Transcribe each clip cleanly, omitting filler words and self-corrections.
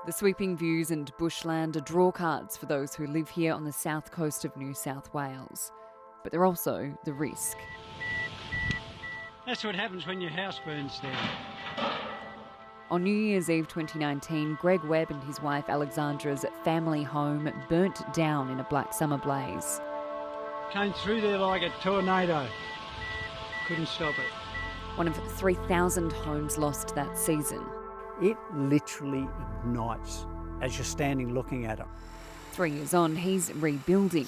The sweeping views and bushland are drawcards for those who live here on the south coast of New South Wales. But they're also the risk. That's what happens when your house burns down. On New Year's Eve 2019, Greg Webb and his wife Alexandra's family home burnt down in a black summer blaze. Came through there like a tornado. Couldn't stop it. One of 3,000 homes lost that season. It literally ignites as you're standing looking at it. 3 years on, he's rebuilding.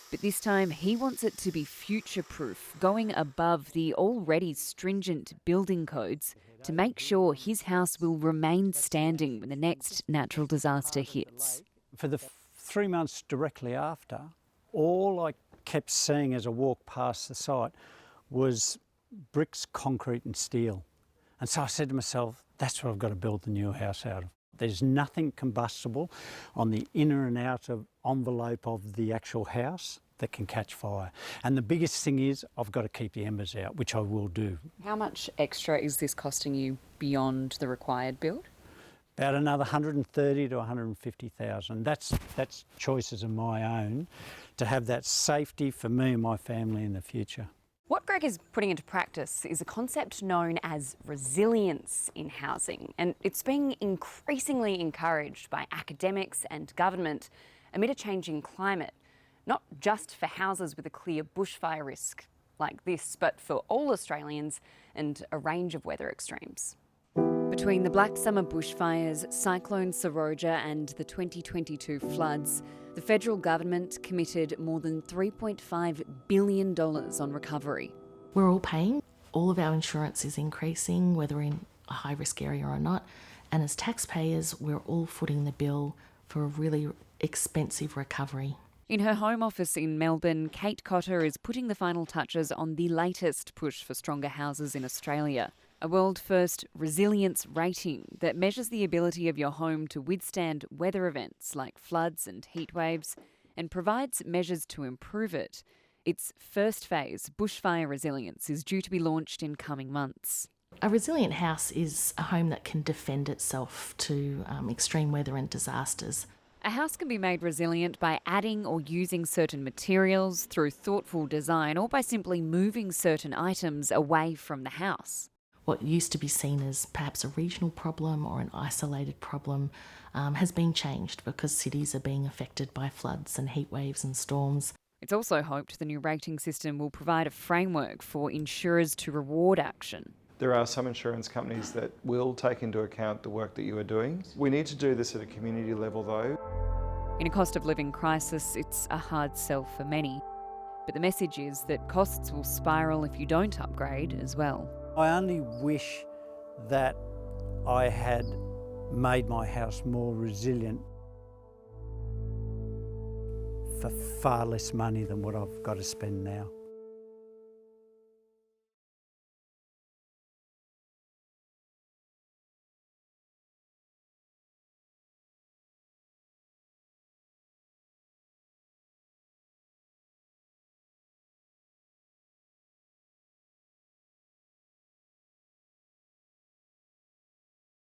But this time he wants it to be future-proof, going above the already stringent building codes to make sure his house will remain standing when the next natural disaster hits. For the 3 months directly after, all I kept seeing as I walked past the site was bricks, concrete and steel. And so I said to myself, that's what I've got to build the new house out of. There's nothing combustible on the inner and outer envelope of the actual house that can catch fire. And the biggest thing is I've got to keep the embers out, which I will do. How much extra is this costing you beyond the required build? About another 130 to 150,000. That's choices of my own to have that safety for me and my family in the future. What Greg is putting into practice is a concept known as resilience in housing, and it's being increasingly encouraged by academics and government amid a changing climate, not just for houses with a clear bushfire risk like this, but for all Australians and a range of weather extremes. Between the Black Summer bushfires, Cyclone Seroja and the 2022 floods, the federal government committed more than $3.5 billion on recovery. We're all paying. All of our insurance is increasing, whether in a high-risk area or not. And as taxpayers, we're all footing the bill for a really expensive recovery. In her home office in Melbourne, Kate Cotter is putting the final touches on the latest push for stronger houses in Australia. A world-first resilience rating that measures the ability of your home to withstand weather events like floods and heat waves and provides measures to improve it. Its first phase, Bushfire Resilience, is due to be launched in coming months. A resilient house is a home that can defend itself to extreme weather and disasters. A house can be made resilient by adding or using certain materials, through thoughtful design, or by simply moving certain items away from the house. What used to be seen as perhaps a regional problem or an isolated problem has been changed because cities are being affected by floods and heat waves and storms. It's also hoped the new rating system will provide a framework for insurers to reward action. There are some insurance companies that will take into account the work that you are doing. We need to do this at a community level though. In a cost of living crisis, it's a hard sell for many. But the message is that costs will spiral if you don't upgrade as well. I only wish that I had made my house more resilient for far less money than what I've got to spend now.